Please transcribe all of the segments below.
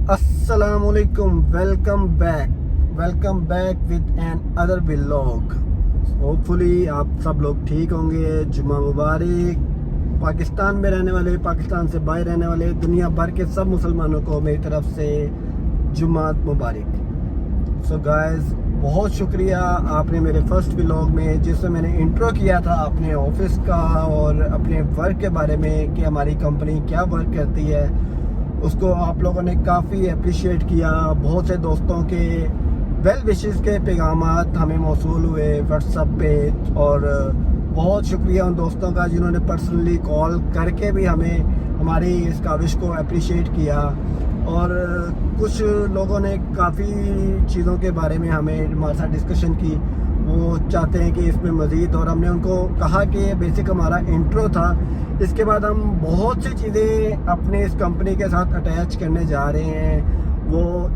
अस्सलाम वालेकुम, welcome back with another vlog. Hopefully आप सब लोग ठीक होंगे। जुम्मा मुबारक। पाकिस्तान में रहने वाले, पाकिस्तान से बाहर रहने वाले, दुनिया भर के सब मुसलमानों को मेरी तरफ से जुम्मात मुबारक। सो गाइस, बहुत शुक्रिया आपने मेरे फर्स्ट व्लॉग में जिसमें मैंने इंट्रो किया था अपने ऑफिस का और अपने वर्क के बारे में कि हमारी कंपनी क्या वर्क करती है, उसको आप लोगों ने काफ़ी अप्रिशिएट किया। बहुत से दोस्तों के वेल विशेस के पैगामात हमें मौसूल हुए व्हाट्सएप पे, और बहुत शुक्रिया उन दोस्तों का जिन्होंने पर्सनली कॉल करके भी हमें हमारी इस काविश को अप्रिशिएट किया। और कुछ लोगों ने काफ़ी चीज़ों के बारे में हमारे साथ डिस्कशन की, वो चाहते हैं कि इसमें मज़ीद, और हमने उनको कहा कि ये बेसिक हमारा इंट्रो था। इसके बाद हम बहुत सी चीज़ें अपने इस कंपनी के साथ अटैच करने जा रहे हैं। वो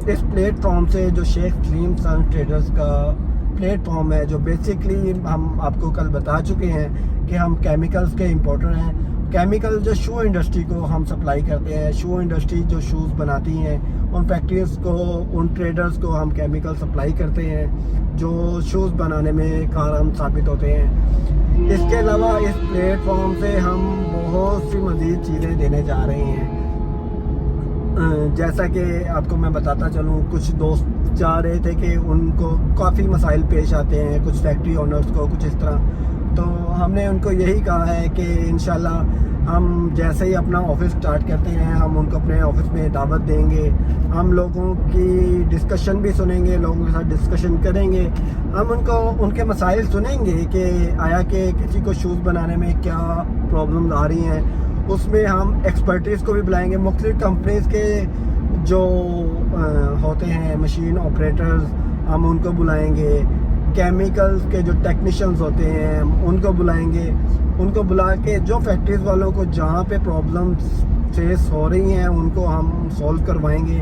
इस प्लेटफॉर्म से, जो शेख सलीम सन्स ट्रेडर्स का प्लेटफॉर्म है, जो बेसिकली हम आपको कल बता चुके हैं कि हम केमिकल्स के इंपोर्टर हैं। केमिकल जो शू इंडस्ट्री को हम सप्लाई करते हैं, शू इंडस्ट्री जो शूज़ बनाती हैं, उन फैक्ट्रीज़ को, उन ट्रेडर्स को हम केमिकल सप्लाई करते हैं जो शूज़ बनाने में कारगर साबित होते हैं। इसके अलावा इस प्लेटफॉर्म से हम बहुत सी मज़ीद चीज़ें देने जा रहे हैं। जैसा कि आपको मैं बताता चलूँ, कुछ दोस्त चाह रहे थे कि उनको काफ़ी मसाइल पेश आते हैं, कुछ फैक्ट्री ओनर्स को, कुछ इस तरह। तो हमने उनको यही कहा है कि इंशाल्लाह हम जैसे ही अपना ऑफिस स्टार्ट करते हैं, हम उनको अपने ऑफिस में दावत देंगे। हम लोगों की डिस्कशन भी सुनेंगे, लोगों के साथ डिस्कशन करेंगे। हम उनको उनके मसाइल सुनेंगे कि आया कि किसी को शूज़ बनाने में क्या प्रॉब्लम आ रही हैं। उसमें हम एक्सपर्टीज़ को भी बुलाएंगे, मुख्तलिफ कंपनीज़ के जो होते हैं मशीन ऑपरेटर्स, हम उनको बुलाएंगे। केमिकल्स के जो टेक्नीशियंस होते हैं उनको बुलाएंगे। उनको बुला के जो फैक्ट्रीज वालों को जहाँ पे प्रॉब्लम्स फेस हो रही हैं उनको हम सॉल्व करवाएंगे।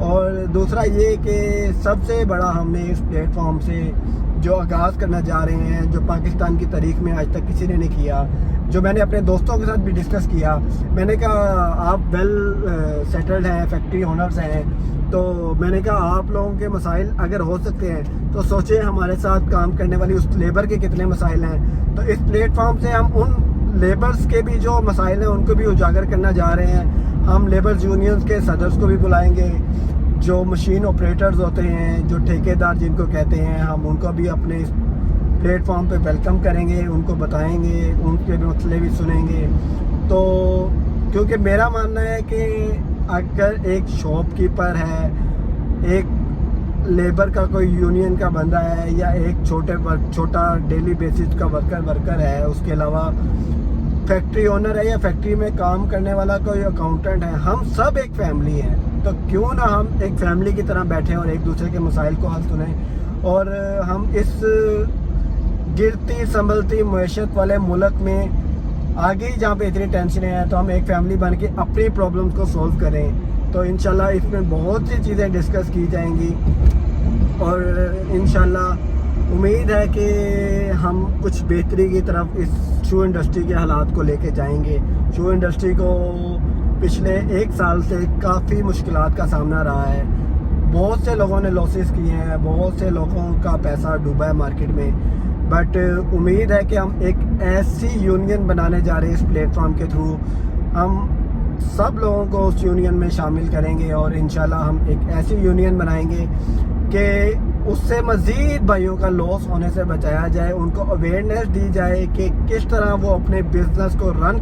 और दूसरा ये कि सबसे बड़ा हमने इस प्लेटफॉर्म से जो आगाज़ करना जा रहे हैं, जो पाकिस्तान की तारीख में आज तक किसी ने नहीं किया, जो मैंने अपने दोस्तों के साथ भी डिस्कस किया। मैंने कहा आप वेल सेटल्ड हैं, फैक्ट्री ओनर्स हैं, तो मैंने कहा आप लोगों के मसाइल अगर हो सकते हैं तो सोचें हमारे साथ काम करने वाली उस लेबर के कितने मसाइल हैं। तो इस प्लेटफॉर्म से हम उन लेबर्स के भी जो मसाइल हैं उनको भी उजागर करना जा रहे हैं। हम लेबर्स यूनियंस के सदर्स को भी बुलाएंगे, जो मशीन ऑपरेटर्स होते हैं, जो ठेकेदार जिनको कहते हैं, हम उनको भी अपने इस प्लेटफॉर्म पे वेलकम करेंगे, उनको बताएंगे, उनके मसले भी सुनेंगे। तो क्योंकि मेरा मानना है कि अगर एक शॉपकीपर है, एक लेबर का कोई यूनियन का बंदा है, या एक छोटा डेली बेसिस का वर्कर है, उसके अलावा फैक्ट्री ओनर है या फैक्ट्री में काम करने वाला कोई अकाउंटेंट है, हम सब एक फैमिली हैं। तो क्यों ना हम एक फैमिली की तरह बैठें और एक दूसरे के मसाइल को हल सुनें। और हम इस गिरती संभलती मईशत वाले मुल्क में आगे जहाँ पे इतनी टेंशनें हैं, तो हम एक फैमिली बन के अपनी प्रॉब्लम्स को सॉल्व करें। तो इंशाल्लाह इसमें बहुत सी चीज़ें डिस्कस की जाएंगी, और इंशाल्लाह उम्मीद है कि हम कुछ बेहतरी की तरफ इस शू इंडस्ट्री के हालात को लेके जाएंगे। शू इंडस्ट्री को पिछले 1 साल से काफ़ी मुश्किलात का सामना रहा है। बहुत से लोगों ने लॉसेस किए हैं, बहुत से लोगों का पैसा डूबा है मार्केट में। बट उम्मीद है कि हम एक ऐसी यूनियन बनाने जा रहे हैं इस प्लेटफॉर्म के थ्रू। हम सब लोगों को उस यूनियन में शामिल करेंगे, और इंशाल्लाह हम एक ऐसी यूनियन बनाएंगे कि उससे मज़ीद भाइयों का लॉस होने से बचाया जाए, उनको अवेयरनेस दी जाए कि किस तरह वो अपने बिज़नेस को रन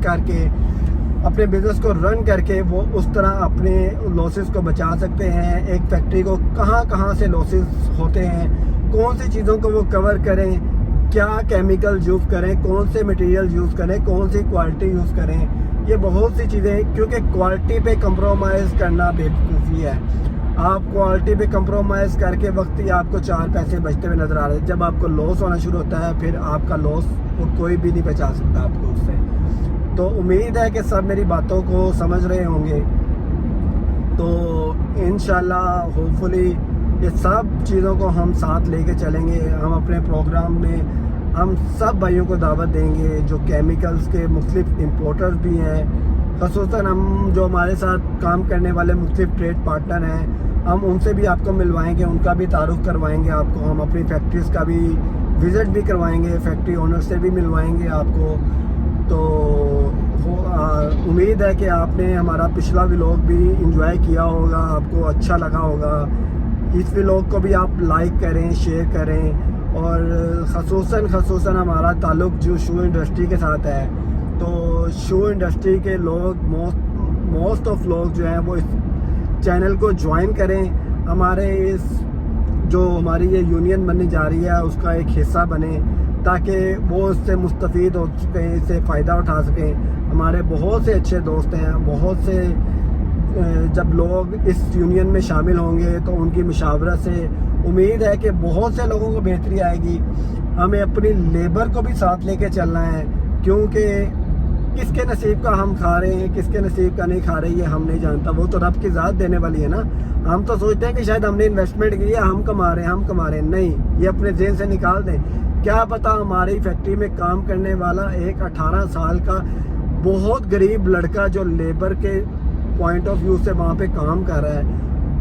करके वो उस तरह अपने लॉसेस को बचा सकते हैं। एक फैक्ट्री को कहाँ से लॉसेस होते हैं, कौन सी चीज़ों को वो कवर करें, क्या केमिकल यूज़ करें, कौन से मटेरियल यूज़ करें, कौन सी क्वालिटी यूज़ करें। ये बहुत सी चीज़ें, क्योंकि क्वालिटी पे कंप्रोमाइज़ करना बेवकूफ़ी है। आप क्वालिटी पे कंप्रोमाइज़ करके वक्त ही आपको 4 पैसे बचते हुए नज़र आ रहे हैं। जब आपको लॉस होना शुरू होता है, फिर आपका लॉस कोई भी नहीं बचा सकता आपको उससे। तो उम्मीद है कि सब मेरी बातों को समझ रहे होंगे। तो इंशाल्लाह होपफुली ये सब चीज़ों को हम साथ लेके चलेंगे। हम अपने प्रोग्राम में हम सब भाइयों को दावत देंगे जो केमिकल्स के मुख्तलिफ इंपोर्टर्स भी हैं, خصوصاً ہم جو ہمارے ساتھ کام کرنے والے مختلف ٹریڈ پارٹنر ہیں ہم ان سے بھی آپ کو ملوائیں گے, ان کا بھی تعارف کروائیں گے آپ کو, ہم اپنی فیکٹریز کا بھی وزٹ بھی کروائیں گے, فیکٹری اونر سے بھی ملوائیں گے آپ کو. تو امید ہے کہ آپ نے ہمارا پچھلا ولاگ بھی انجوائے کیا ہوگا, آپ کو اچھا لگا ہوگا. اس ولاگ کو بھی آپ لائک کریں, شیئر کریں, اور خصوصاً ہمارا تعلق جو شو انڈسٹری کے ساتھ ہے, تو شو انڈسٹری کے لوگ موسٹ آف لوگ جو ہیں وہ اس چینل کو جوائن کریں, ہمارے ہماری یہ یونین بننے جا رہی ہے اس کا ایک حصہ بنیں, تاکہ وہ اس سے مستفید ہو سکیں, اس سے فائدہ اٹھا سکیں. ہمارے بہت سے اچھے دوست ہیں, بہت سے جب لوگ اس یونین میں شامل ہوں گے تو ان کی مشاورت سے امید ہے کہ بہت سے لوگوں کو بہتری آئے گی. ہمیں اپنی لیبر کو بھی ساتھ لے کے چلنا ہے, کیونکہ کس کے نصیب کا ہم کھا رہے ہیں, کس کے نصیب کا نہیں کھا رہے یہ ہم نہیں جانتا, وہ تو رب کی ذات دینے والی ہے نا. ہم تو سوچتے ہیں کہ شاید ہم نے انویسٹمنٹ کی ہے, ہم کما رہے ہیں, نہیں, یہ اپنے ذہن سے نکال دیں. کیا پتہ ہماری فیکٹری میں کام کرنے والا ایک 18 سال کا بہت غریب لڑکا جو لیبر کے پوائنٹ آف ویو سے وہاں پہ کام کر رہا ہے,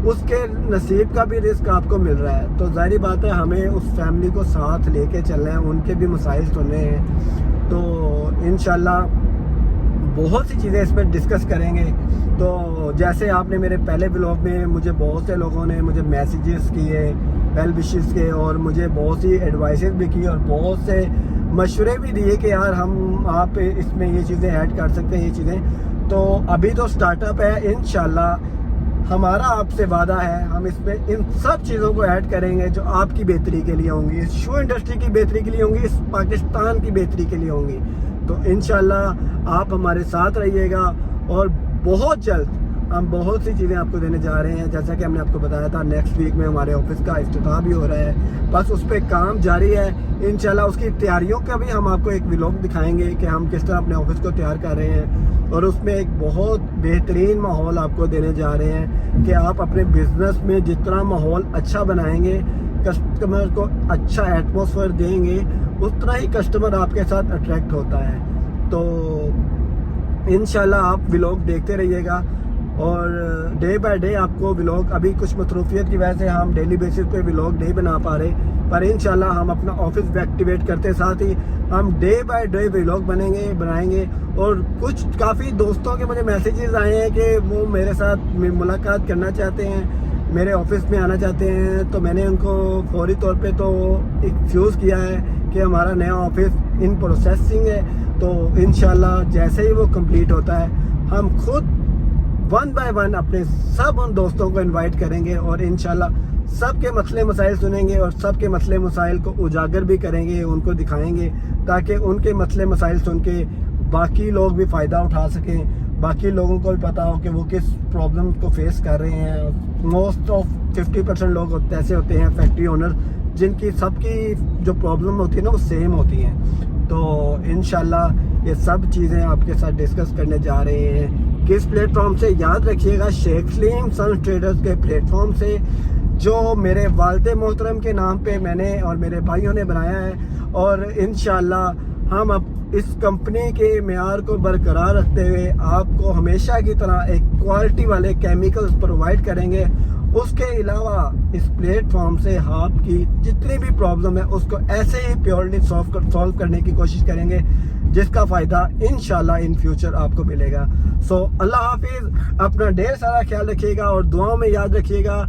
اس کے نصیب کا بھی رزق آپ کو مل رہا ہے. تو ظاہری بات ہے ہمیں اس فیملی کو ساتھ لے کے چلنا ہے, ان کے بھی مسائل سننے ہیں. تو انشاءاللہ بہت سی چیزیں اس پہ ڈسکس کریں گے. تو جیسے آپ نے میرے پہلے ولاگ میں مجھے بہت سے لوگوں نے مجھے میسیجز کیے, ویل وشز کے, اور مجھے بہت سی ایڈوائسز بھی کی اور بہت سے مشورے بھی دیے کہ یار آپ اس میں یہ چیزیں ایڈ کر سکتے ہیں, یہ چیزیں. تو ابھی تو سٹارٹ اپ ہے, انشاءاللہ ہمارا آپ سے وعدہ ہے ہم اس میں ان سب چیزوں کو ایڈ کریں گے جو آپ کی بہتری کے لیے ہوں گی, اس شو انڈسٹری کی بہتری کے لیے ہوں گی, اس پاکستان کی بہتری کے لیے ہوں گی. تو انشاءاللہ آپ ہمارے ساتھ رہیے گا, اور بہت جلد ہم بہت سی چیزیں آپ کو دینے جا رہے ہیں. جیسا کہ ہم نے آپ کو بتایا تھا نیکسٹ ویک میں ہمارے آفس کا افتتاح بھی ہو رہا ہے, بس اس پہ کام جاری ہے. انشاءاللہ اس کی تیاریوں کا بھی ہم آپ کو ایک ولاگ دکھائیں گے کہ ہم کس طرح اپنے آفس کو تیار کر رہے ہیں, اور اس میں ایک بہت بہترین ماحول آپ کو دینے جا رہے ہیں کہ آپ اپنے بزنس میں جتنا ماحول اچھا بنائیں گے, کسٹمر کو اچھا ایٹماسفیئر دیں گے, اتنا ہی کسٹمر آپ کے ساتھ اٹریکٹ ہوتا ہے. تو انشاءاللہ آپ ولاگ دیکھتے رہیے گا, اور ڈے بائی ڈے آپ کو ولاگ, ابھی کچھ مصروفیت کی وجہ سے ہم ڈیلی بیسس پہ ولاگ نہیں بنا پا رہے, پر انشاءاللہ ہم اپنا آفس ایکٹیویٹ کرتے ساتھ ہی ہم ڈے بائی ڈے ولاگ بنائیں گے. اور کچھ کافی دوستوں کے مجھے میسیجز آئے ہیں کہ وہ میرے ساتھ ملاقات کرنا چاہتے ہیں, میرے آفس میں آنا چاہتے ہیں. تو میں نے ان کو فوری طور پہ تو ایکسکیوز کیا ہے کہ ہمارا نیا آفس ان پروسیسنگ ہے, تو انشاءاللہ جیسے ہی وہ کمپلیٹ ہوتا ہے ہم خود 1 by 1 اپنے سب ان دوستوں کو انوائٹ کریں گے, اور انشاءاللہ سب کے مسئلے مسائل سنیں گے, اور سب کے مسئلے مسائل کو اجاگر بھی کریں گے, ان کو دکھائیں گے, تاکہ ان کے مسئلے مسائل سن کے باقی لوگ بھی فائدہ اٹھا سکیں, باقی لوگوں کو بھی پتہ ہو کہ وہ کس پرابلم کو فیس کر رہے ہیں. موسٹ آف 50% لوگ ایسے ہوتے ہیں فیکٹری اونر جن کی سب کی جو پرابلم ہوتی ہے نا وہ سیم ہوتی ہیں. تو انشاءاللہ یہ سب چیزیں آپ کے ساتھ ڈسکس کرنے جا رہے ہیں. کس پلیٹ فارم سے, یاد رکھیے گا شیخ سلیم سن ٹریڈرز کے پلیٹ فارم سے, جو میرے والد محترم کے نام پہ میں نے اور میرے بھائیوں نے بنایا ہے. اور انشاءاللہ ہم اب اس کمپنی کے معیار کو برقرار رکھتے ہوئے آپ کو ہمیشہ کی طرح ایک کوالٹی والے کیمیکلز پرووائڈ کریں گے. اس کے علاوہ اس پلیٹ فارم سے آپ کی جتنی بھی پرابلم ہے اس کو ایسے ہی پیورلی سولو کرنے کی کوشش کریں گے, جس کا فائدہ انشاءاللہ ان فیوچر آپ کو ملے گا. سو اللہ حافظ, اپنا ڈھیر سارا خیال رکھیے گا اور دعاؤں میں یاد رکھیے گا.